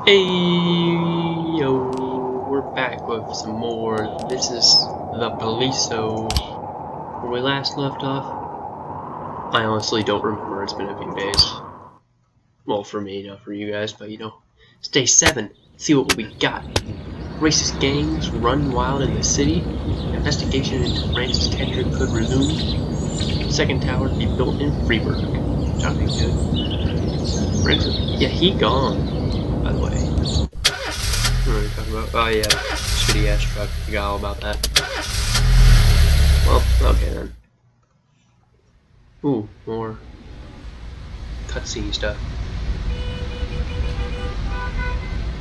Hey, yo, we're back with some more. This is the Poliso. Where we last left off, I honestly don't remember. It's been a few days. Well, for me, not for you guys, but you know. It's day 7. Let's see what we got. Racist gangs run wild in the city. Investigation into Francis Kendrick could resume. Second tower to be built in Freeburg. Sounding good. Francis, yeah, he gone. By the way. What are we talking about? Oh yeah, shitty ass truck. Forgot all about that. Well, okay then. Ooh, more cutscene stuff.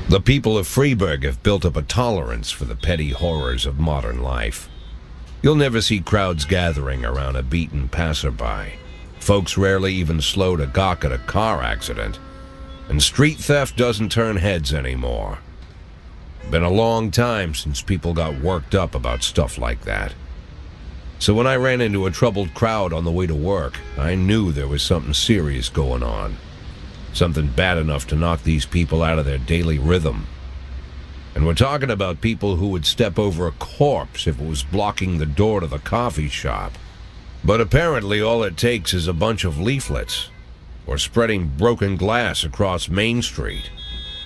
The people of Freeburg have built up a tolerance for the petty horrors of modern life. You'll never see crowds gathering around a beaten passerby. Folks rarely even slow to gawk at a car accident. And street theft doesn't turn heads anymore. Been a long time since people got worked up about stuff like that. So when I ran into a troubled crowd on the way to work, I knew there was something serious going on. Something bad enough to knock these people out of their daily rhythm. And we're talking about people who would step over a corpse if it was blocking the door to the coffee shop. But apparently all it takes is a bunch of leaflets, or spreading broken glass across Main Street,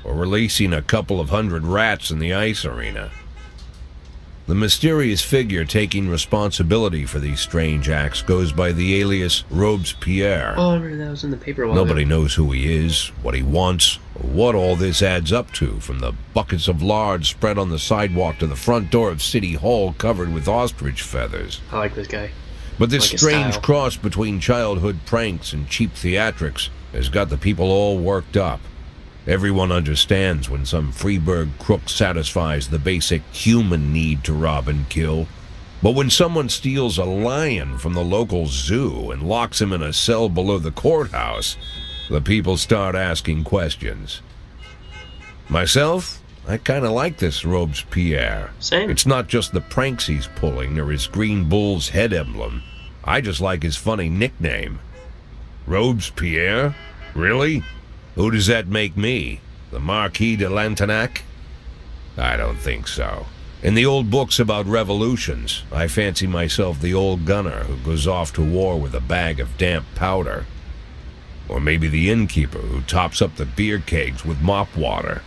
or releasing a couple of hundred rats in the ice arena. The mysterious figure taking responsibility for these strange acts goes by the alias Robespierre. Oh, I remember that was in the paper a while Nobody ago. knows who he is, what he wants, or what all this adds up to, from the buckets of lard spread on the sidewalk to the front door of City Hall covered with ostrich feathers. I like this guy. But this Like his strange style. cross between childhood pranks and cheap theatrics has got the people all worked up. Everyone understands when some Freeburg crook satisfies the basic human need to rob and kill. But when someone steals a lion from the local zoo and locks him in a cell below the courthouse, the people start asking questions. Myself, I kind of like this Robespierre. Same. It's not just the pranks he's pulling or his green bull's head emblem. I just like his funny nickname. Robespierre? Really? Who does that make me? The Marquis de Lantenac? I don't think so. In the old books about revolutions, I fancy myself the old gunner who goes off to war with a bag of damp powder. Or maybe the innkeeper who tops up the beer kegs with mop water.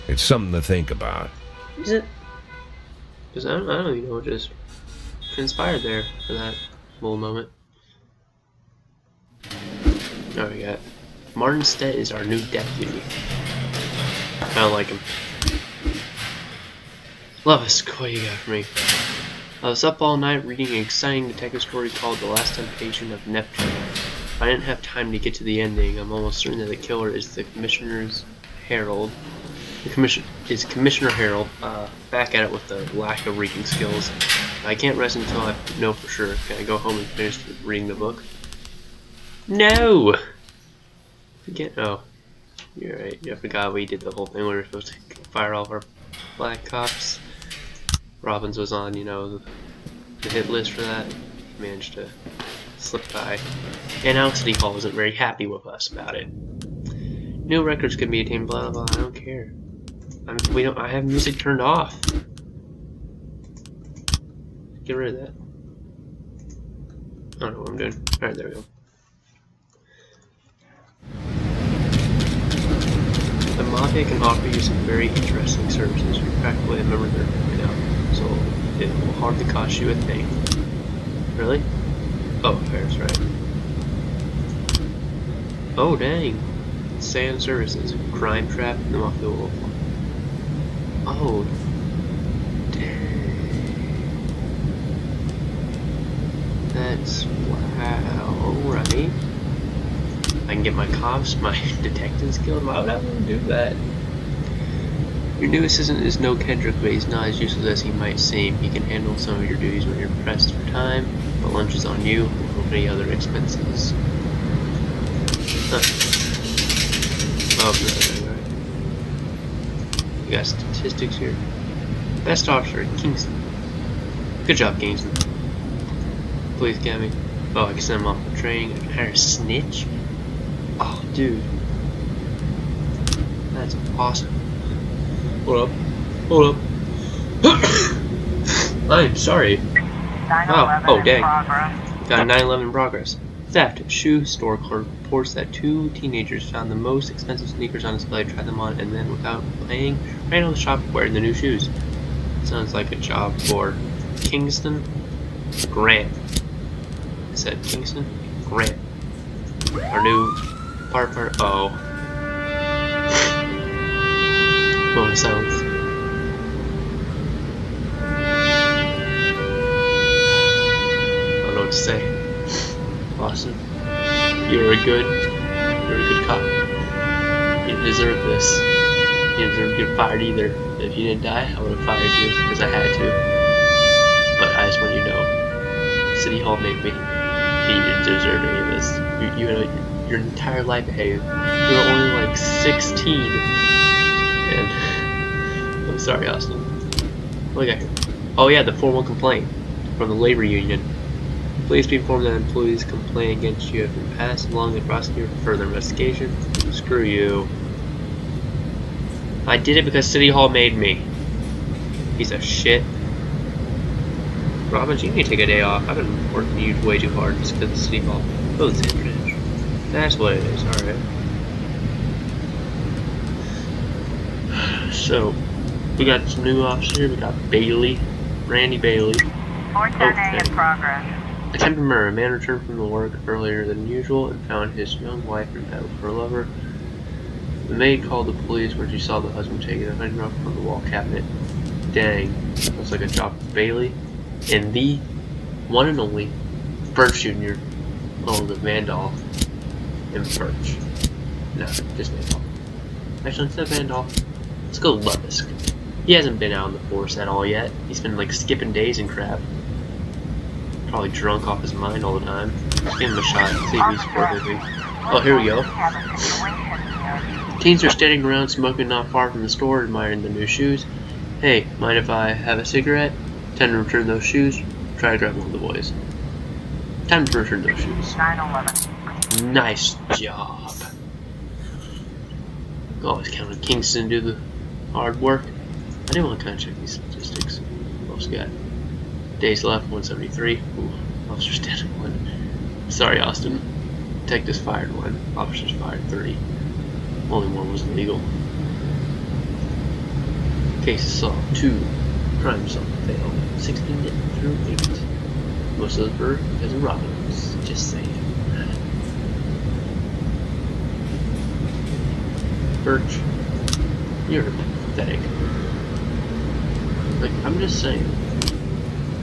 It's something to think about. Is it? Because I don't even know what just transpired there for that little moment. Oh, we got Martin Stett is our new deputy. I don't like him. Lovis, what you got for me? I was up all night reading an exciting detective story called The Last Temptation of Neptune. I didn't have time to get to the ending. I'm almost certain that the killer is the Commissioner's Herald. Is Commissioner Harold. Back at it with the lack of reading skills. I can't rest until I know for sure. Can I go home and finish reading the book? No! Oh, you're right. I forgot we did the whole thing where we were supposed to fire all of our black cops. Robbins was on, you know, the hit list for that. He managed to slip by. And now City Hall isn't very happy with us about it. No records can be attained, blah blah blah. I don't care. I have music turned off. Get rid of that. I don't know what I'm doing. Alright, there we go. The Mafia can offer you some very interesting services. You're practically a member of their family now, so it will hardly cost you a thing. Really? Oh, fair's right. Oh, dang. Sand Services, Crime Trap, the Mafia Wolf. Oh, dang. That's wow, alright. I can get my cops, my detectives killed. Why would I want to do that? Your new assistant is no Kendrick, but he's not as useless as he might seem. He can handle some of your duties when you're pressed for time, but lunch is on you, or any other expenses. Huh. Oh, right. We got statistics here. Best officer, Kingston. Good job, Kingston. Police Academy. Oh, I can send him off for training. I can hire a snitch. Oh, dude. That's awesome. Hold up. Hold up. I'm sorry. Wow. Oh, dang. Got 9/11 progress. Theft. Shoe store clerk reports that 2 teenagers found the most expensive sneakers on display, tried them on, and then, without paying, ran out of the shop wearing the new shoes. Sounds like a job for Kingston Grant. I said Kingston Grant. Our new partner. Oh. Moment of silence. I don't know what to say. Austin, you're a good cop. You didn't deserve this. You didn't deserve to get fired either. If you didn't die, I would have fired you because I had to. But I just want you to know, City Hall made me. You didn't deserve any of this. You had your entire life ahead of you. You were only like 16. And I'm sorry, Austin. What do I got here? Oh yeah, the formal complaint from the labor union. Please be informed that employees' complaint against you have been passed along to the prosecutor for further investigation. Screw you. I did it because City Hall made me. Piece of shit. Robbins, you need to take a day off. I've been working you way too hard just because of City Hall. Oh, it's Andridge. That's what it is, alright. So, we got some new officers here. We got Bailey. Randy Bailey. 410A in progress. Attempted murder. A man returned from the work earlier than usual and found his young wife in bed with her lover. The maid called the police when she saw the husband taking a hunting rifle from the wall cabinet. Dang, looks like a job for Bailey. And the one and only Birch Jr. Oh, the Vandal and Birch. No, just Vandal. Actually, instead of Vandal, let's go Levisk. He hasn't been out in the force at all yet. He's been like skipping days and crap. Probably drunk off his mind all the time. Just give him a shot. See if he's forgiving. Oh, here we go. Teens are standing around smoking not far from the store, admiring the new shoes. Hey, mind if I have a cigarette? Time to return those shoes. Try to grab one of the boys. Time to return those shoes. 9/11. Nice job. Always count on Kingston to do the hard work. I do want to kind of check these statistics. What else we got? Days left, 173. Ooh, officers dead, 1. Sorry, Austin. Detectives fired 1. Officers fired 30. Only 1 was illegal. Cases solved 2. Crime solved failed 16 through 8. Most of those were because of Robbins. Just saying. Birch, you're pathetic. Like, I'm just saying.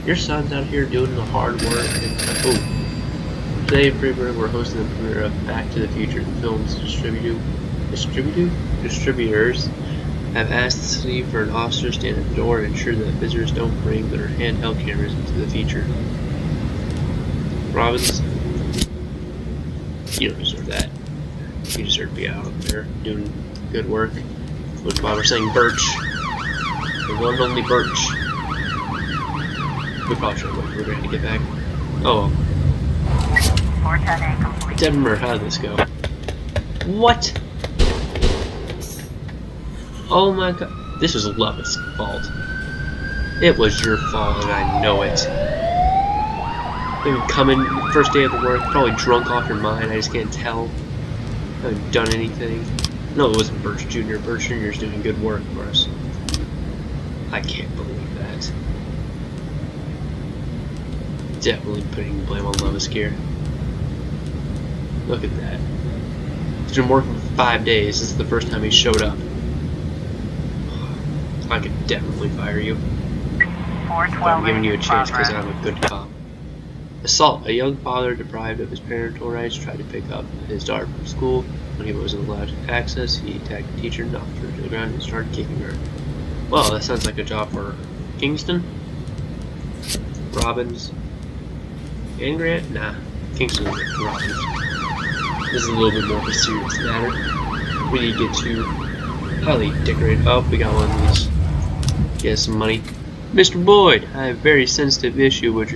Your son's out here doing the hard work. And, oh, today at Freeburg we're hosting the premiere of Back to the Future. The film's distributors have asked the city for an officer to stand at the door and ensure that visitors don't bring their handheld cameras into the feature. Robbins, you don't deserve that. You deserve to be out there doing good work. Which why we're saying Birch. The one and only Birch. We probably should wait for Grant to get back. Oh well. 410A complete. Denver, how did this go? What? Oh my god. This was Levitt's fault. It was your fault and I know it. You come in, first day of the work, probably drunk off your mind, I just can't tell. I haven't done anything. No, it wasn't Birch Jr. Birch Jr. is doing good work for us. I can't believe that. Definitely putting the blame on Levis here. Look at that. He's been working for 5 days. This is the first time he showed up. I could definitely fire you. 412 I'm giving you a in chance because progress. I'm a good cop. Assault. A young father deprived of his parental rights tried to pick up his daughter from school. When he wasn't allowed access, he attacked the teacher, knocked her to the ground, and started kicking her. Well, that sounds like a job for Kingston, Robbins, and Grant? Nah, Kingston and Robbins. This is a little bit more of a serious matter. We need to get to highly decorated. Oh, we got one of these. Get some money. Mr. Boyd, I have a very sensitive issue which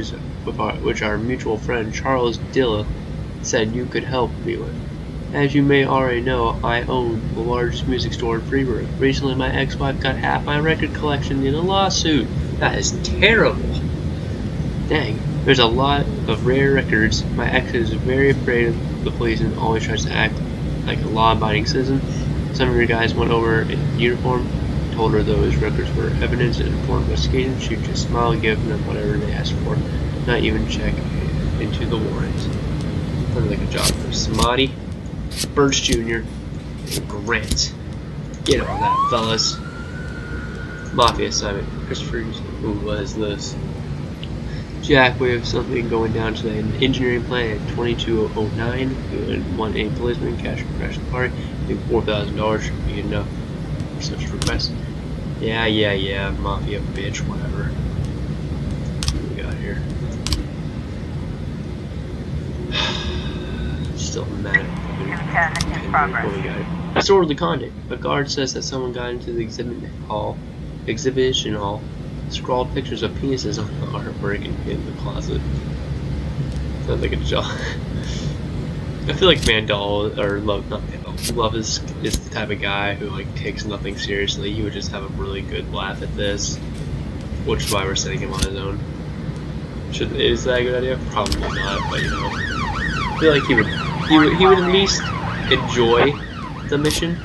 our mutual friend Charles Dilla said you could help me with. As you may already know, I own the largest music store in Freeburg. Recently, my ex-wife got half my record collection in a lawsuit. That is terrible. Dang, there's a lot of rare records. My ex is very afraid of the police and always tries to act like a law-abiding citizen. Some of your guys went over in uniform, told her those records were evidence in a form of investigation. She'd just smile and give them whatever they asked for, not even check into the warrant. Sounds like a job for Samadhi, Birch Jr., and Grant. Get on that, fellas. Mafia assignment. Christopher's. Who was this? Jack, we have something going down today in the engineering plant at 2209. You would want a policeman, cash for crash the party. I think $4,000 should be enough for such a request. Yeah, mafia bitch, whatever. What we got here? Still mad at fucking 210 in progress. what we got here. Disorderly conduct. A guard says that someone got into the exhibition hall, scrawled pictures of penises on the artwork and hid in the closet. Sounds like a job. I feel like Mandel, or Love, not Mandel, Love is the type of guy who like takes nothing seriously. He would just have a really good laugh at this, which is why we're setting him on his own. Is that a good idea? Probably not, but you know, I feel like he would at least enjoy the mission.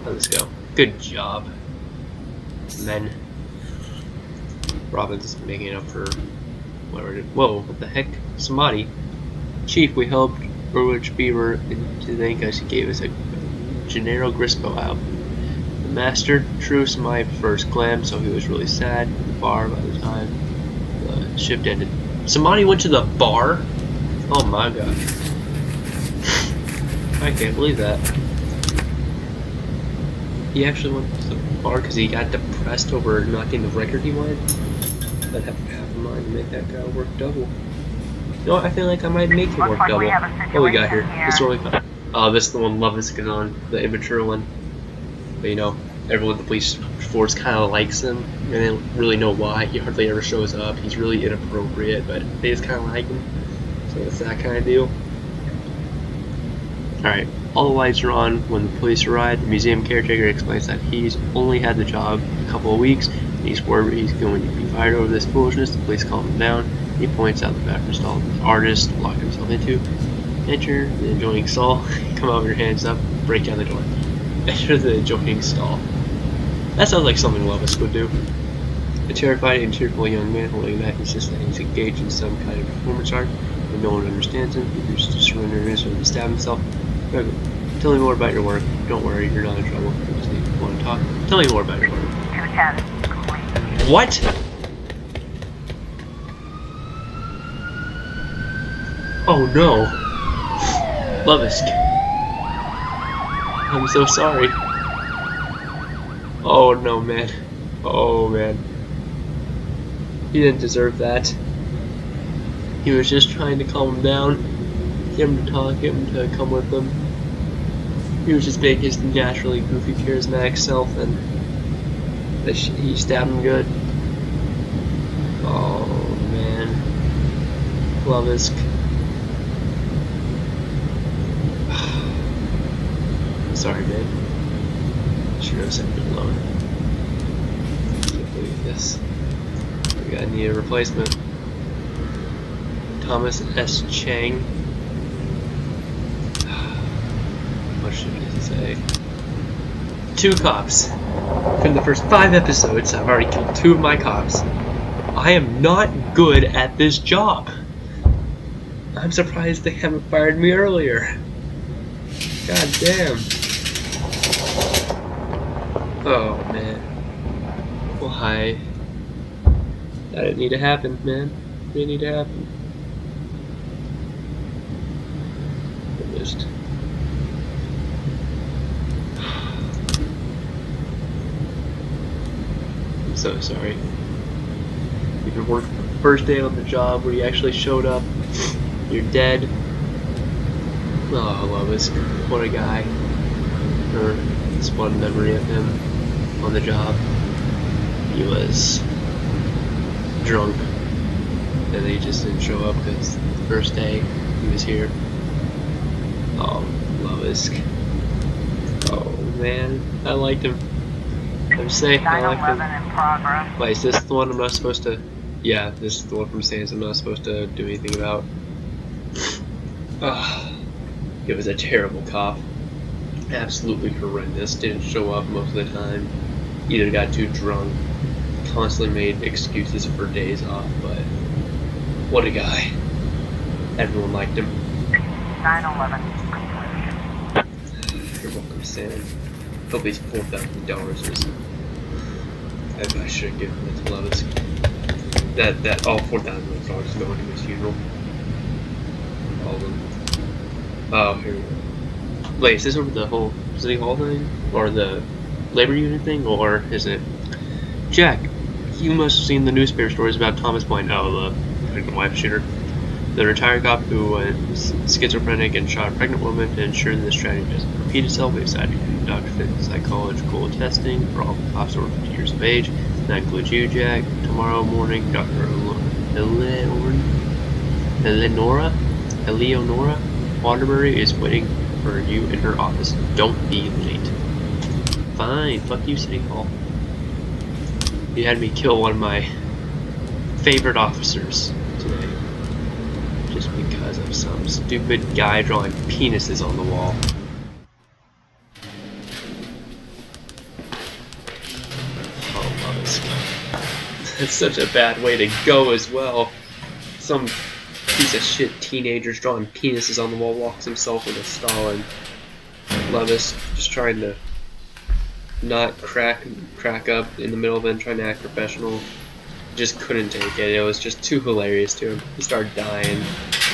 Let's go. Good job, men. Robin's making it up for whatever. Whoa, what the heck? Samadhi. Chief, we helped Burwich Beaver into thank us. He gave us a Gennaro Grispo album. The master, true Samadhi first glam, so he was really sad at the bar by the time the shift ended. Samadhi went to the bar? Oh my god. I can't believe that. He actually went to the bar because he got depressed over not getting the record he wanted. I'd have half a mind to make that guy work double. You know what? I feel like I might make him work Looks like double. we have a What we got here? situation here. This one we got. Oh, this is the one Lovis is on, the immature one. But you know, everyone at the police force kind of likes him, and they don't really know why. He hardly ever shows up. He's really inappropriate, but they just kind of like him. So it's that kind of deal. Alright, all the lights are on when the police arrive. The museum caretaker explains that he's only had the job a couple of weeks, and he's worried he's going to be fired over this foolishness. The police calm him down. He points out the bathroom stall the artist locked himself into. Enter the adjoining stall. Come out with your hands up. Break down the door. Enter the adjoining stall. That sounds like something Lovis would do. A terrified and tearful young man holding a knife insists that he's engaged in some kind of performance art, and no one understands him. He refuses to surrender and is to stab himself. Tell me more about your work. Don't worry, you're not in trouble. You just need to want to talk. Tell me more about your work. 210 complete. What? Oh no. Lovisk. I'm so sorry. Oh no, man. Oh man. He didn't deserve that. He was just trying to calm him down. Get him to talk, get him to come with him. He was just being his naturally goofy, charismatic self, and he stabbed him good. Oh man. Lovisk. Sorry, man. Should have sent him alone. Can't believe this. We gotta need a replacement. Thomas S. Chang. What should I say? 2 cops. From the first 5 episodes, I've already killed 2 of my cops. I am not good at this job. I'm surprised they haven't fired me earlier. God damn. Oh man. Why? That didn't need to happen, man. Didn't need to happen. Just. I'm so sorry. You've been working the first day on the job where you actually showed up. You're dead. Oh, Lovis, what a guy. Or this one memory of him on the job. He was drunk, and then he just didn't show up because the first day he was here. Oh, Obelisk. Oh man, I liked him. I'm saying I liked 911 him. in progress. Wait, is this the one I'm not supposed to? Yeah, this is the one from Sans I'm not supposed to do anything about. It was a terrible cop. Absolutely horrendous. Didn't show up most of the time. Either got too drunk. Constantly made excuses for days off, but what a guy. Everyone liked him. 911 complete. You're welcome, Sam. Hope he's $4,000 I should have given it to Levis. That all $4,000 is going to his funeral. All of them. Oh, here we go. Wait, is this over the whole City Hall thing? Or the labor union thing? Or is it... Jack, you must have seen the newspaper stories about Thomas Point. Oh, the pregnant wife shooter. The retired cop who was schizophrenic and shot a pregnant woman to ensure that this tragedy doesn't repeat itself. We decided to conduct psychological testing for all the cops over 50 years of age. That includes you, Jack. Tomorrow morning, Dr. Eleonora Waterbury is waiting for you in her office. Don't be late. Fine. Fuck you, City Hall. You had me kill one of my favorite officers today. Just because of some stupid guy drawing penises on the wall. Oh, Levis. That's such a bad way to go as well. Some piece of shit teenagers drawing penises on the wall walks himself into Stalin. Levis just trying to not crack up in the middle of it and trying to act professional. Just couldn't take it. It was just too hilarious to him. He started dying,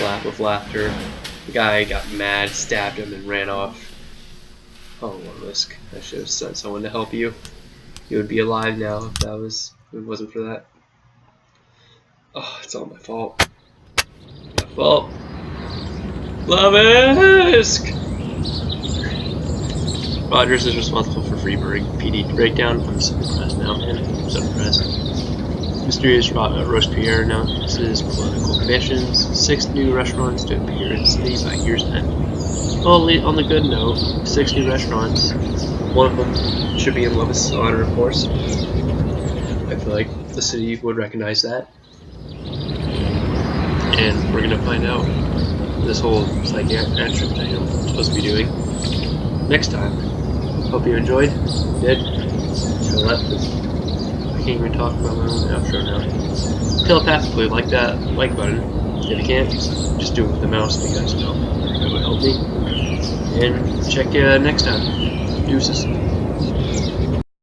laugh with laughter. The guy got mad, stabbed him, and ran off. Oh, Levis, I should have sent someone to help you. You would be alive now if it wasn't for that. Oh, it's all my fault. My fault. Levisk! Rogers is responsible for Freeburg PD breakdown. I'm so depressed now, man. I'm so depressed. Mysterious Robespierre announces political commissions. 6 new restaurants to appear in the city by year's end. Well, on the good note, 6 new restaurants. One of them should be in Levis' honor, of course. I feel like the city would recognize that. And we're gonna find out this whole psychiatric thing I'm supposed to be doing next time. Hope you enjoyed. Did? Telepathically. I can't even talk about my own outro now. Telepathically, like that like button. If you can't, just do it with the mouse because it would help me. And check you next time. Deuces.